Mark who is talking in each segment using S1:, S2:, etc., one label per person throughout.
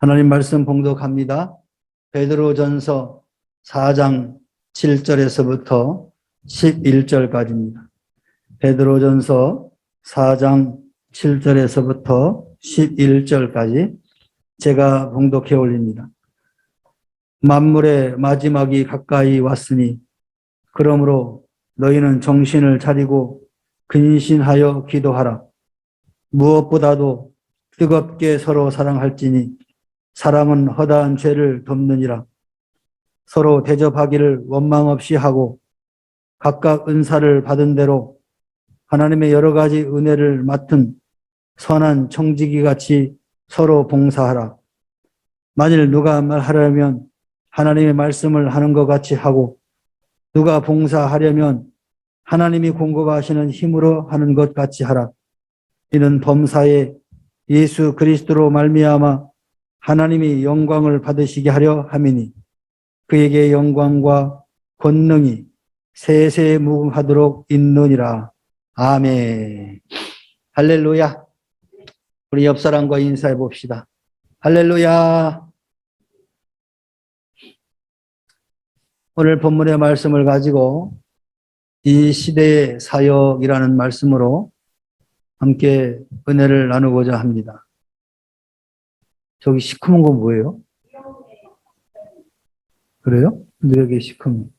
S1: 하나님 말씀 봉독합니다. 베드로전서 4장 7절에서부터 11절까지입니다. 베드로전서 4장 7절에서부터 11절까지 제가 봉독해 올립니다. 만물의 마지막이 가까이 왔으니 그러므로 너희는 정신을 차리고 근신하여 기도하라. 무엇보다도 뜨겁게 서로 사랑할지니 사랑은 허다한 죄를 덮느니라. 서로 대접하기를 원망 없이 하고 각각 은사를 받은 대로 하나님의 여러 가지 은혜를 맡은 선한 청지기 같이 서로 봉사하라. 만일 누가 말하려면 하나님의 말씀을 하는 것 같이 하고 누가 봉사하려면 하나님이 공급하시는 힘으로 하는 것 같이 하라. 이는 범사에 예수 그리스도로 말미암아 하나님이 영광을 받으시게 하려 함이니 그에게 영광과 권능이 세세 무궁하도록 있느니라. 아멘. 할렐루야. 우리 옆 사람과 인사해 봅시다. 할렐루야. 오늘 본문의 말씀을 가지고 이 시대의 사역이라는 말씀으로 함께 은혜를 나누고자 합니다. 저기 시커먼 건 뭐예요? 그래요? 근데 여기 시커먼.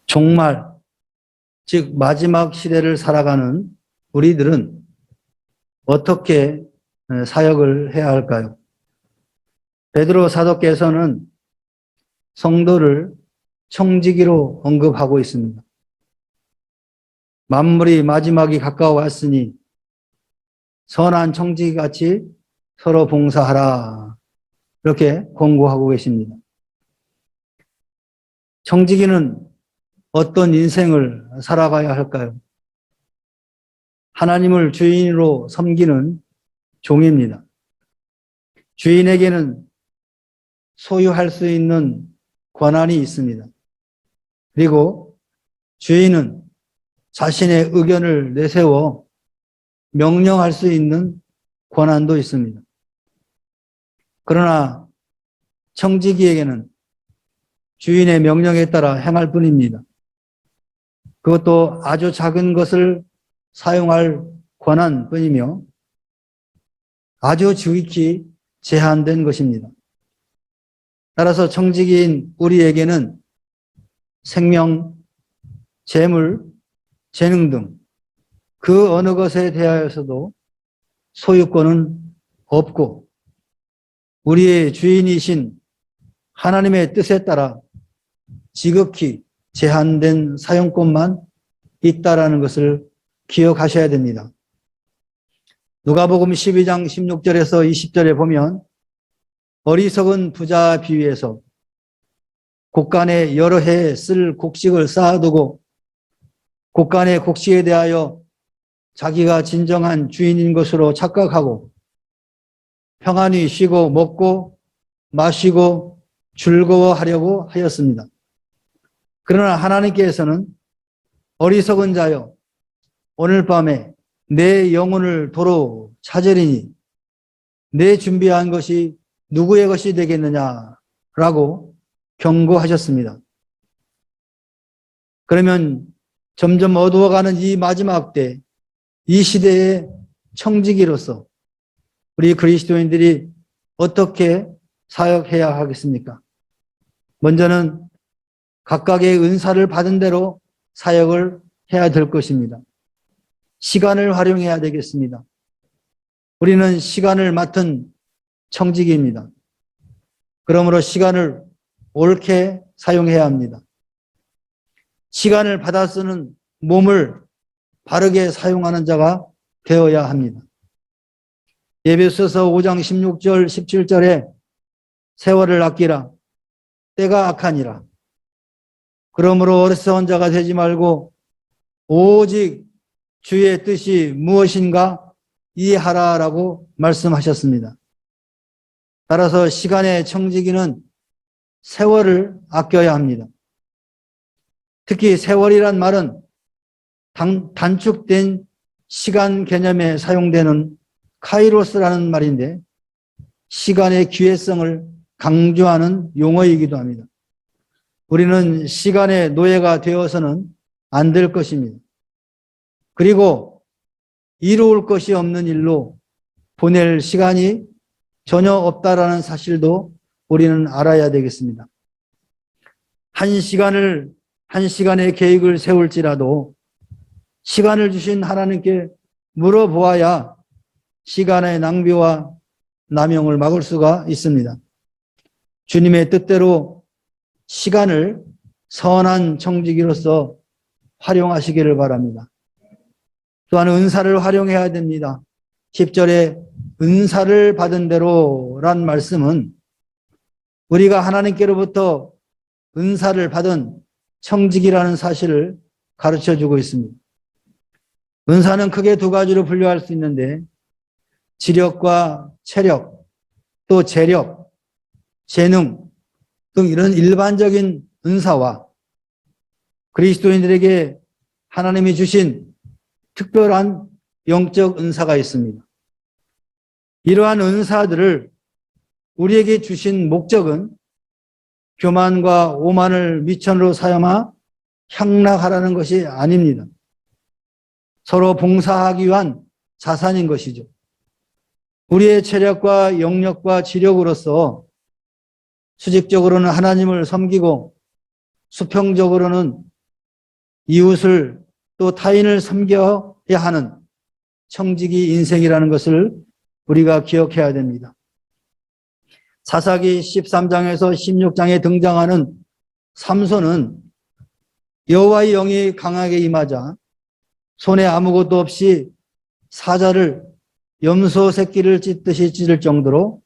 S1: 종말, 즉 마지막 시대를 살아가는 우리들은 어떻게 사역을 해야 할까요? 베드로 사도께서는 성도를 청지기로 언급하고 있습니다. 만물이 마지막이 가까워왔으니 선한 청지기같이 서로 봉사하라. 이렇게 권고하고 계십니다. 청지기는 어떤 인생을 살아가야 할까요? 하나님을 주인으로 섬기는 종입니다. 주인에게는 소유할 수 있는 권한이 있습니다. 그리고 주인은 자신의 의견을 내세워 명령할 수 있는 권한도 있습니다. 그러나 청지기에게는 주인의 명령에 따라 행할 뿐입니다. 그것도 아주 작은 것을 사용할 권한뿐이며 아주 지극히 제한된 것입니다. 따라서 청지기인 우리에게는 생명, 재물, 재능 등 그 어느 것에 대하여서도 소유권은 없고 우리의 주인이신 하나님의 뜻에 따라 지극히 제한된 사용권만 있다라는 것을 기억하셔야 됩니다. 누가복음 12장 16절에서 20절에 보면 어리석은 부자 비유에서 곡간에 여러 해 쓸 곡식을 쌓아두고 곡간의 곡식에 대하여 자기가 진정한 주인인 것으로 착각하고 평안히 쉬고 먹고 마시고 즐거워하려고 하였습니다. 그러나 하나님께서는 어리석은 자여 오늘 밤에 내 영혼을 도로 찾으리니 내 준비한 것이 누구의 것이 되겠느냐라고 경고하셨습니다. 그러면 점점 어두워가는 이 마지막 때 이 시대의 청지기로서 우리 그리스도인들이 어떻게 사역해야 하겠습니까? 먼저는 각각의 은사를 받은 대로 사역을 해야 될 것입니다. 시간을 활용해야 되겠습니다. 우리는 시간을 맡은 청지기입니다. 그러므로 시간을 옳게 사용해야 합니다. 시간을 받아 쓰는 몸을 바르게 사용하는 자가 되어야 합니다. 에베소서 5장 16절 17절에 세월을 아끼라 때가 악하니라. 그러므로 어리석은 자가 되지 말고 오직 주의 뜻이 무엇인가 이해하라라고 말씀하셨습니다. 따라서 시간의 청지기는 세월을 아껴야 합니다. 특히 세월이란 말은 단축된 시간 개념에 사용되는 카이로스라는 말인데 시간의 기회성을 강조하는 용어이기도 합니다. 우리는 시간의 노예가 되어서는 안 될 것입니다. 그리고 이루을 것이 없는 일로 보낼 시간이 전혀 없다라는 사실도 우리는 알아야 되겠습니다. 한 시간의 계획을 세울지라도 시간을 주신 하나님께 물어보아야 시간의 낭비와 남용을 막을 수가 있습니다. 주님의 뜻대로 시간을 선한 청지기로서 활용하시기를 바랍니다. 또한 은사를 활용해야 됩니다. 10절에 은사를 받은 대로란 말씀은 우리가 하나님께로부터 은사를 받은 청지기라는 사실을 가르쳐주고 있습니다. 은사는 크게 두 가지로 분류할 수 있는데 지력과 체력, 또 재력, 재능 등 이런 일반적인 은사와 그리스도인들에게 하나님이 주신 특별한 영적 은사가 있습니다. 이러한 은사들을 우리에게 주신 목적은 교만과 오만을 미천으로 사용하 향락하라는 것이 아닙니다. 서로 봉사하기 위한 자산인 것이죠. 우리의 체력과 영력과 지력으로서 수직적으로는 하나님을 섬기고 수평적으로는 이웃을 또 타인을 섬겨야 하는 청지기 인생이라는 것을 우리가 기억해야 됩니다. 사사기 13장에서 16장에 등장하는 삼손은 여호와의 영이 강하게 임하자 손에 아무것도 없이 사자를 염소 새끼를 찢듯이 찢을 정도로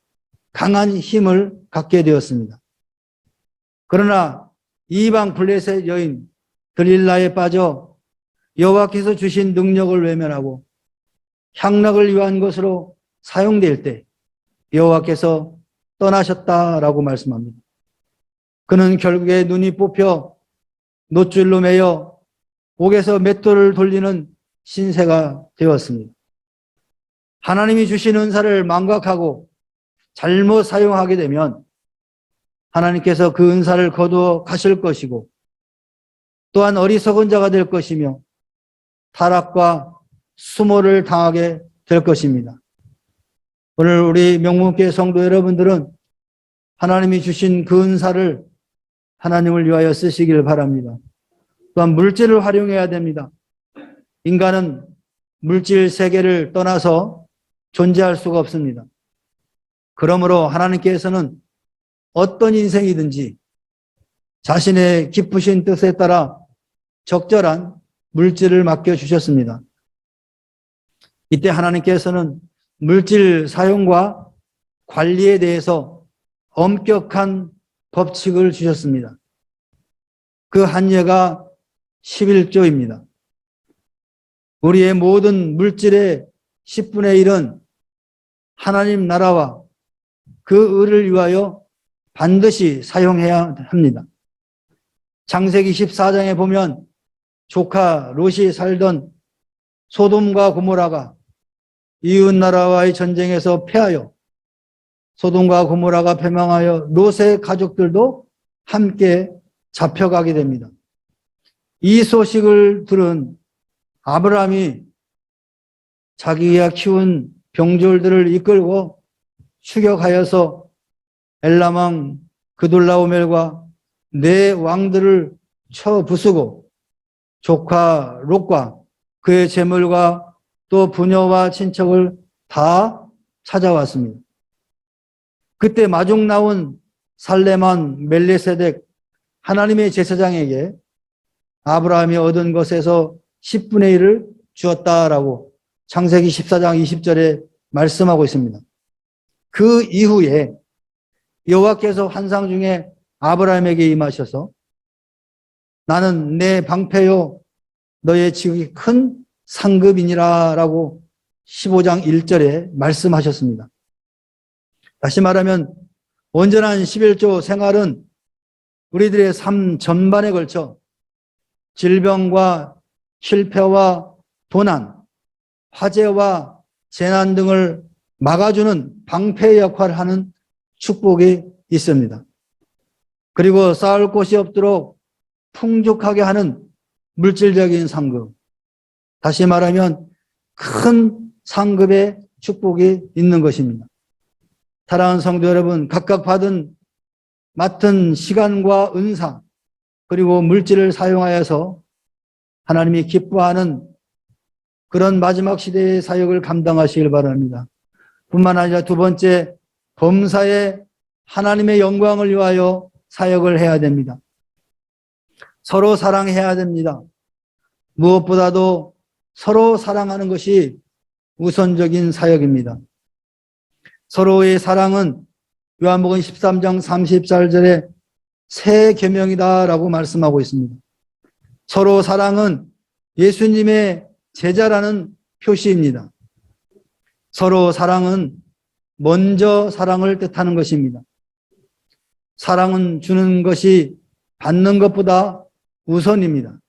S1: 강한 힘을 갖게 되었습니다. 그러나 이방 블레셋 여인 들릴라에 빠져 여호와께서 주신 능력을 외면하고 향락을 위한 것으로 사용될 때 여호와께서 떠나셨다라고 말씀합니다. 그는 결국에 눈이 뽑혀 노줄로 매여 옥에서 맷돌을 돌리는 신세가 되었습니다. 하나님이 주신 은사를 망각하고 잘못 사용하게 되면 하나님께서 그 은사를 거두어 가실 것이고 또한 어리석은 자가 될 것이며 타락과 수모를 당하게 될 것입니다. 오늘 우리 명문교회 성도 여러분들은 하나님이 주신 그 은사를 하나님을 위하여 쓰시길 바랍니다. 또한 물질을 활용해야 됩니다. 인간은 물질 세계를 떠나서 존재할 수가 없습니다. 그러므로 하나님께서는 어떤 인생이든지 자신의 깊으신 뜻에 따라 적절한 물질을 맡겨주셨습니다. 이때 하나님께서는 물질 사용과 관리에 대해서 엄격한 법칙을 주셨습니다. 그 한 예가 11조입니다. 우리의 모든 물질의 10분의 1은 하나님 나라와 그 의를 위하여 반드시 사용해야 합니다. 창세기 14장에 보면 조카 롯이 살던 소돔과 고모라가 이웃나라와의 전쟁에서 패하여 소돔과 고모라가 패망하여 롯의 가족들도 함께 잡혀가게 됩니다. 이 소식을 들은 아브라함이 자기가 키운 병졸들을 이끌고 추격하여서 엘람왕 그돌라오멜과 네 왕들을 쳐 부수고 조카 롯과 그의 재물과 또 부녀와 친척을 다 찾아왔습니다. 그때 마중 나온 살레만 멜리세덱 하나님의 제사장에게 아브라함이 얻은 것에서 10분의 1을 주었다라고 창세기 14장 20절에 말씀하고 있습니다. 그 이후에 여호와께서 환상 중에 아브라함에게 임하셔서 나는 내 방패요 너의 지극히 큰 상급이니라 라고 15장 1절에 말씀하셨습니다. 다시 말하면 온전한 11조 생활은 우리들의 삶 전반에 걸쳐 질병과 실패와 도난, 화재와 재난 등을 막아주는 방패 역할을 하는 축복이 있습니다. 그리고 쌓을 곳이 없도록 풍족하게 하는 물질적인 상급, 다시 말하면 큰 상급의 축복이 있는 것입니다. 사랑하는 성도 여러분, 각각 맡은 시간과 은사 그리고 물질을 사용하여서 하나님이 기뻐하는 그런 마지막 시대의 사역을 감당하시길 바랍니다. 뿐만 아니라 두 번째, 범사에 하나님의 영광을 위하여 사역을 해야 됩니다. 서로 사랑해야 됩니다. 무엇보다도 서로 사랑하는 것이 우선적인 사역입니다. 서로의 사랑은 요한복음 13장 34절에 새 계명이다라고 말씀하고 있습니다. 서로 사랑은 예수님의 제자라는 표시입니다. 서로 사랑은 먼저 사랑을 뜻하는 것입니다. 사랑은 주는 것이 받는 것보다 우선입니다.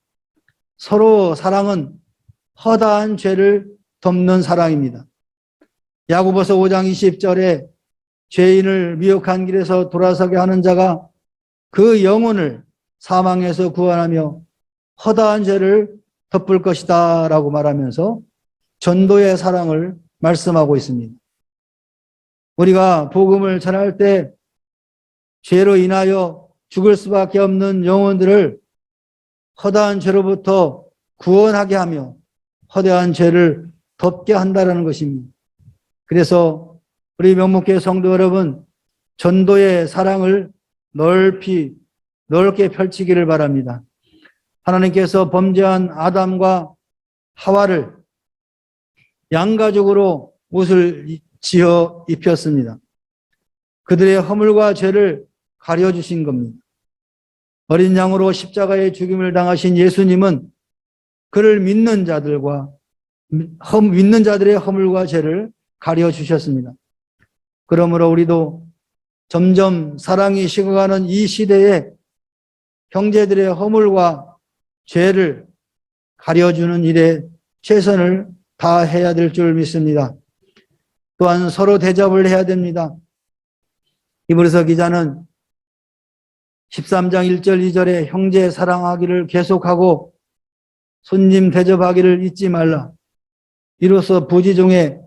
S1: 서로 사랑은 허다한 죄를 덮는 사랑입니다. 야고보서 5장 20절에 죄인을 미혹한 길에서 돌아서게 하는 자가 그 영혼을 사망에서 구원하며 허다한 죄를 덮을 것이다 라고 말하면서 전도의 사랑을 말씀하고 있습니다. 우리가 복음을 전할 때 죄로 인하여 죽을 수밖에 없는 영혼들을 허다한 죄로부터 구원하게 하며 허다한 죄를 덮게 한다는 것입니다. 그래서 우리 명목교회 성도 여러분, 전도의 사랑을 넓게 펼치기를 바랍니다. 하나님께서 범죄한 아담과 하와를 양가족으로 옷을 지어 입혔습니다. 그들의 허물과 죄를 가려주신 겁니다. 어린 양으로 십자가의 죽임을 당하신 예수님은 그를 믿는 자들의 허물과 죄를 가려주셨습니다. 그러므로 우리도 점점 사랑이 식어가는 이 시대에 형제들의 허물과 죄를 가려주는 일에 최선을 다해야 될 줄 믿습니다. 또한 서로 대접을 해야 됩니다. 히브리서 기자는 13장 1절 2절에 형제 사랑하기를 계속하고 손님 대접하기를 잊지 말라. 이로써 부지 중에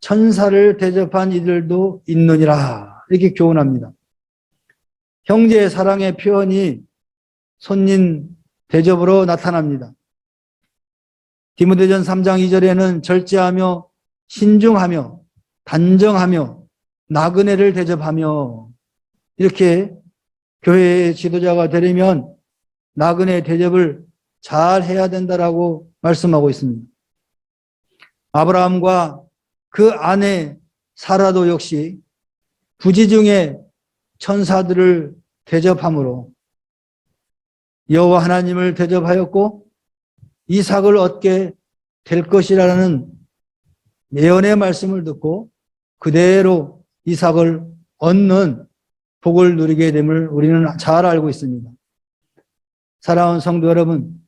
S1: 천사를 대접한 이들도 있느니라. 이렇게 교훈합니다. 형제의 사랑의 표현이 손님 대접으로 나타납니다. 디모데전 3장 2절에는 절제하며 신중하며 단정하며 나그네를 대접하며, 이렇게 교회의 지도자가 되려면 나그네 대접을 잘 해야 된다라고 말씀하고 있습니다. 아브라함과 그 아내 사라도 역시 부지 중에 천사들을 대접함으로 여호와 하나님을 대접하였고 이삭을 얻게 될 것이라는 예언의 말씀을 듣고 그대로 이삭을 얻는 복을 누리게 됨을 우리는 잘 알고 있습니다. 사랑하는 성도 여러분,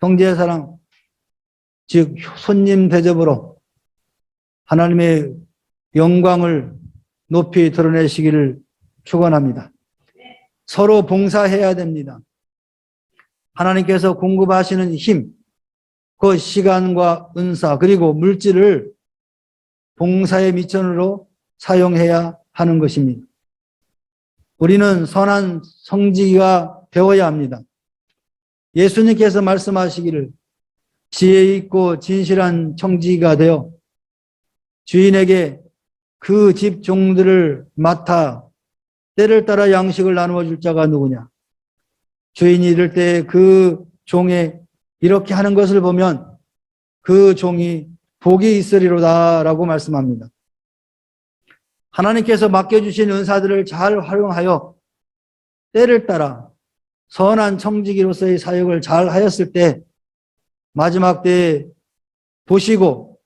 S1: 형제의 사랑, 즉 손님 대접으로 하나님의 영광을 높이 드러내시기를 축원합니다. 서로 봉사해야 됩니다. 하나님께서 공급하시는 힘, 그 시간과 은사 그리고 물질을 봉사의 미천으로 사용해야 하는 것입니다. 우리는 선한 성지기가 되어야 합니다. 예수님께서 말씀하시기를 지혜 있고 진실한 청지기가 되어 주인에게 그 집 종들을 맡아 때를 따라 양식을 나누어 줄 자가 누구냐. 주인이 이럴 때 그 종에 이렇게 하는 것을 보면 그 종이 복이 있으리로다 라고 말씀합니다. 하나님께서 맡겨주신 은사들을 잘 활용하여 때를 따라 선한 청지기로서의 사역을 잘 하였을 때 마지막 때에 보시고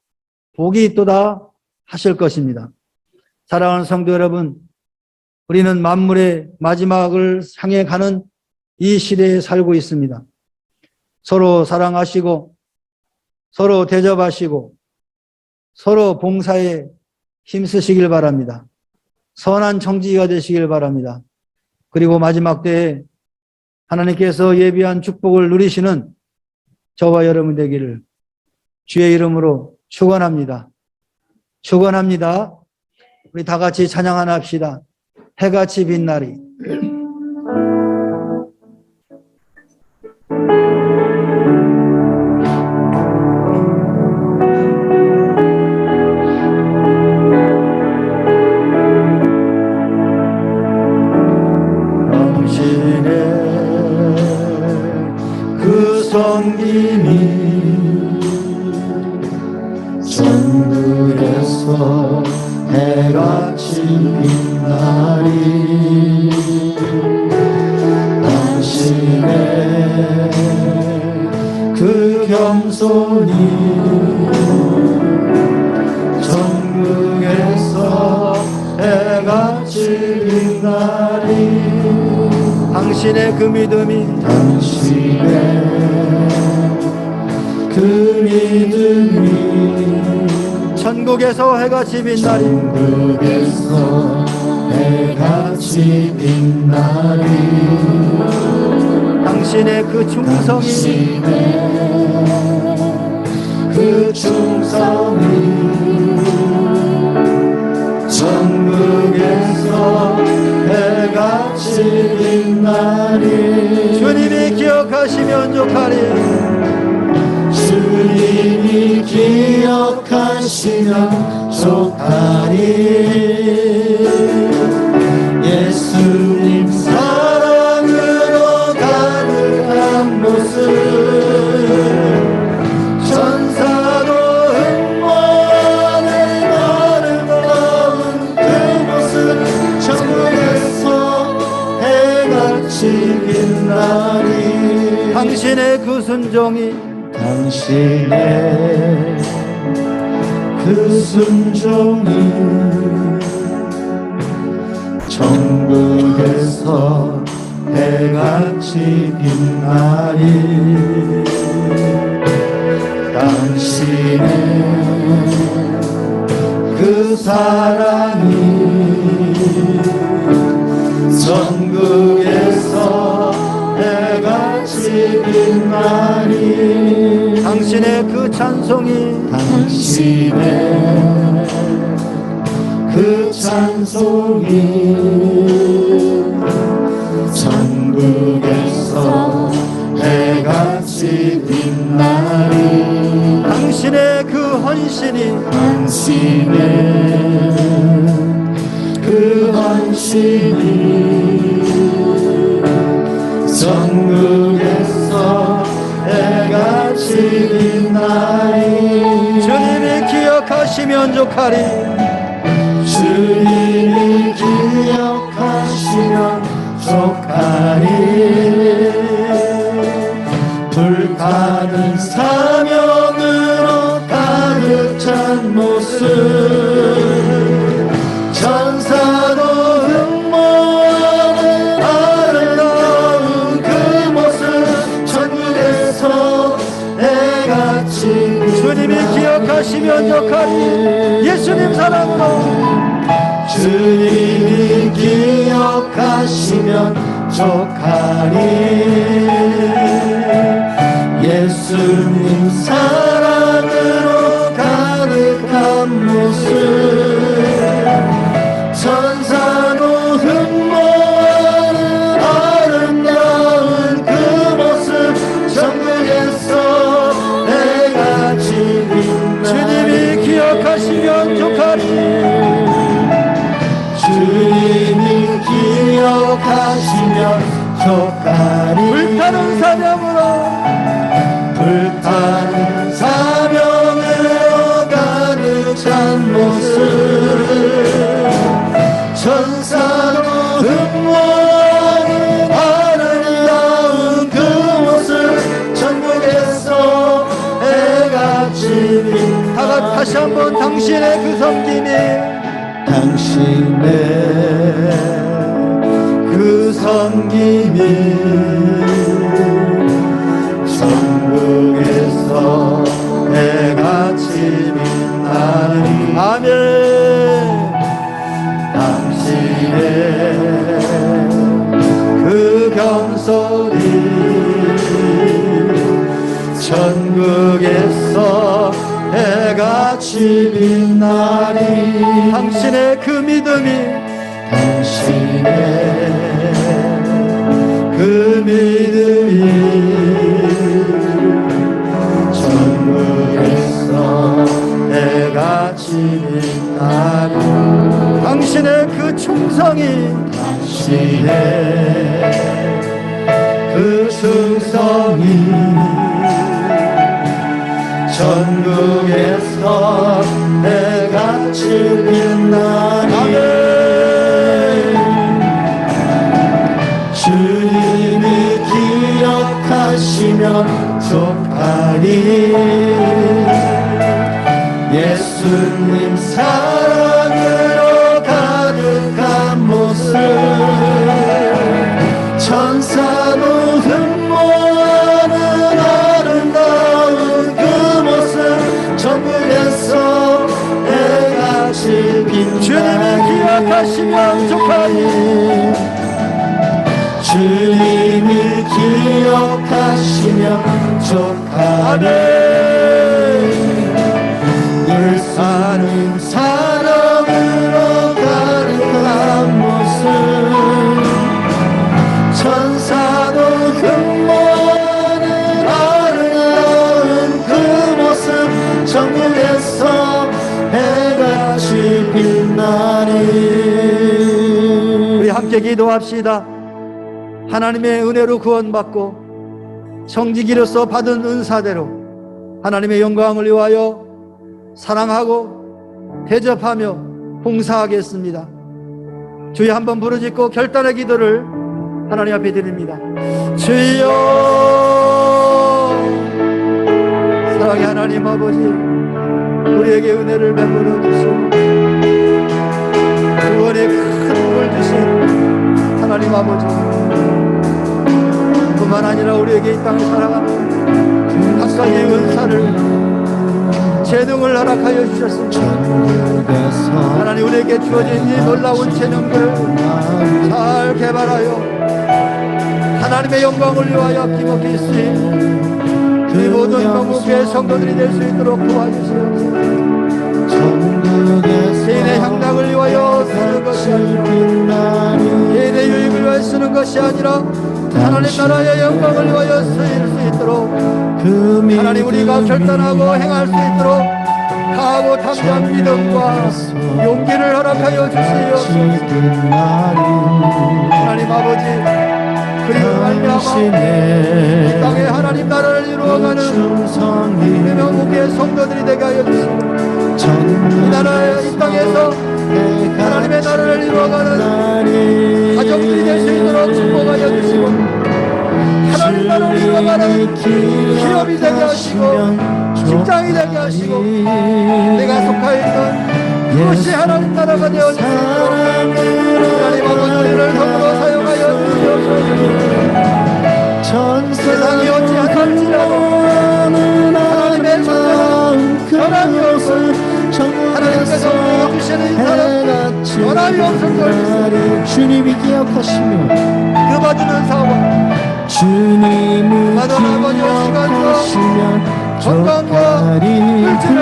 S1: 복이 있도다 하실 것입니다. 사랑하는 성도 여러분, 우리는 만물의 마지막을 향해 가는 이 시대에 살고 있습니다. 서로 사랑하시고 서로 대접하시고 서로 봉사에 힘쓰시길 바랍니다. 선한 청지기가 되시길 바랍니다. 그리고 마지막 때에 하나님께서 예비한 축복을 누리시는 저와 여러분 되기를 주의 이름으로 축원합니다. 축원합니다. 우리 다 같이 찬양 하나 합시다. 해같이 빛나리.
S2: 섬김이 전국에서 해같이 빛나리. 당신의 그 겸손이 전국에서 해같이 빛나리.
S1: 당신의 그 믿음이
S2: 그 믿음이
S1: 천국에서 해같이 빛나리.
S2: 천국에서 해같이 빛나리.
S1: 당신의 그 충성이
S2: 그 충성이 천국에서 해같이 빛나리.
S1: 주님이 기억하시면 좋하리.
S2: 주님이 기억하시면 좋하리. 예수님 사랑으로 가득한 모습 천사도 흠모하는 아름다운 그 모습 천국에서 해같이 빛나리.
S1: 당신의 그 순종이
S2: 당신의 그 순종이 천국에서 해같이 빛나리. 당신의 그 사랑이 천국에서 해같이 빛나리.
S1: 당신의 그 찬송이
S2: 당신의 그 찬송이 천국에서 해같이 빛나리.
S1: 당신의 그 헌신이
S2: 당신의 그 헌신이 천국에서 해같이 빛나리.
S1: 주님이 기억하시면 좋하리.
S2: 주님이 기억하시면 좋하리. 불타는 사명으로 가득 찬 모습 천사도 흠모하는 아름다운 그 모습 천국에서 해같이
S1: 주님이 기억하시면 좋하리. 예수님 사랑으로
S2: 주님이 기억하시면 좋하리. 예수님 사랑으로 가득한 모습 천사도 흠모하는 아름다운 그 모습 천국에서 해같이 빛나리.
S1: 주님이 기억하시면 좋하리.
S2: 주님이 기억하시면 좋하리.
S1: 불타는 사명으로
S2: 불타는 사명으로 가득 찬 모습 천사도 흠모하는 아름다운 그 모습 천국에서 해같이 빛나리.
S1: 다시 한번 당신의 그 섬김이
S2: 당신의 그 섬김이 천국에서 해같이 빛나리
S1: 당신의 그 믿음이
S2: 당신의 그 믿음이 천국에서 해같이 빛나리
S1: 당신의 그 충성이
S2: 당신의 그 충성이 천국에서 해같이 빛나리 주님이 기억하시면 족하리 예수님 사랑으로 가득한 모습 천사도 흠모하는 아름다운 그 모습 천국에서 해같이 빛나리
S1: 주님이 기억하시면 족하리
S2: 주님이 기억하시면 족하리 예수님 사랑으로 가득한 모습 천사도 흠모하는 아름다운 그 모습 천국에서 해같이 빛나리
S1: 우리 함께 기도합시다. 하나님의 은혜로 구원받고 청지기로서 받은 은사대로 하나님의 영광을 위하여 사랑하고 대접하며 봉사하겠습니다. 주여 한번 부르짖고 결단의 기도를 하나님 앞에 드립니다. 주여 사랑의 하나님 아버지 우리에게 은혜를 베풀어 주시고 구원의 큰 복을 주신 하나님 아버지 뿐만 아니라 우리에게 이 땅을 살아가는 각가지의 은사를 재능을 허락하여 주셨습니다. 하나님 우리에게 주어진 이 놀라운 재능들을 잘 개발하여 하나님의 영광을 위하여 기목히 쓰인 이 모든 영국의 성도들이 될 수 있도록 도와주시옵소서. 개인의 향락을 위하여 쓰는 것이 아니라 개인의 유익을 위하여 쓰는 것이 아니라 하나님 나라의 영광을 위하여 쓰일 수 있도록 하나님 우리가 결단하고 행할 수 있도록 강하고 담대한 믿음과 용기를 허락하여 주시옵소서. 하나님 아버지 그리고 말미암아 이 땅에 하나님 나라를 이루어가는 명국의 성도들이 되게 하여 주시고 이 나라의 이 땅에서 하나님의 나라를 이루어가는 가정들이 될 수 있도록 축복하여 주시고 하나님 나라를 이루어가는 기업이 되게 하시고 직장이 되게 하시고 내가 속하여 있는 그것이 하나님 나라가 되어 줄 수 있도록 하나님 아버지를 선으로 사용하여 주시옵소서. 세상이 어찌할지라도 하나님의 전쟁은 변함이 없어 하나님께서 우리에게 주시는 이 사람 변함이 없을
S2: 주님이 기억하시며
S1: 그 받은 은사와
S2: 주님을
S1: 받은 아버지의
S2: 기억하시면
S1: 건강과 물질을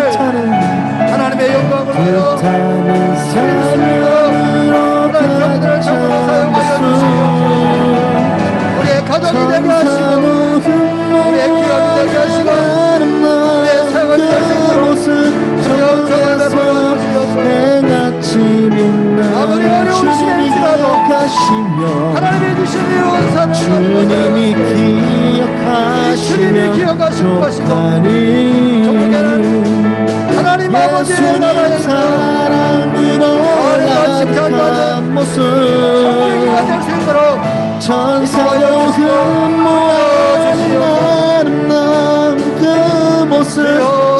S1: 하나님의 영광을 위하여
S2: 불타는 삶으로
S1: 하나님의 전으로 사용하여 주시옵소서. 우리의 가정이 되게 하시고 우리의 기업이 되게 하시고 우리의 생활이 되게 아무리 어려운 시간이라도 하나님의 주시는 은사를
S2: 주님이
S1: 기억하시고 전국에는 하나님 아버지의 나라의
S2: 사랑으로 가득한 모습
S1: 정리가 될 수 있도록
S2: 천사도 흠모하는 아름다운 그 모습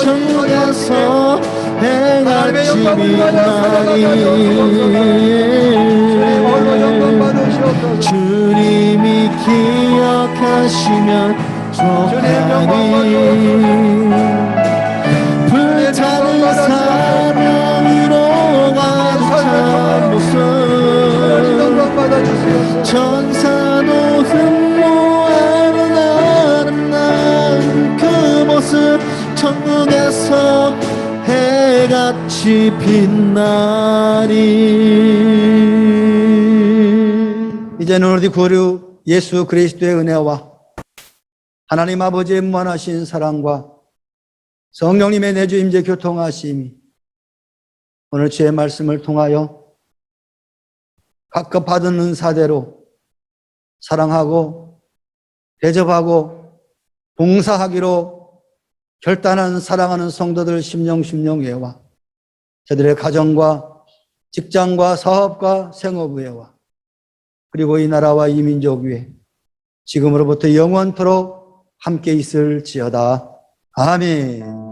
S2: 천국에서 해같이 빛나리 주님이 기억하시면 족하니 불타는 사랑으로 가득한 모습 천사도 흠모하는 아름다운 그 모습 천국에서 해 빛이 빛나리.
S1: 이제는 우리 구주 예수 그리스도의 은혜와 하나님 아버지의 무한하신 사랑과 성령님의 내주 임재 교통하심이 오늘 주의 말씀을 통하여 각각 받은 은사대로 사랑하고 대접하고 봉사하기로 결단한 사랑하는 성도들 심령예와 저들의 가정과 직장과 사업과 생업의회와 그리고 이 나라와 이 민족 위에 지금으로부터 영원토록 함께 있을지어다. 아멘.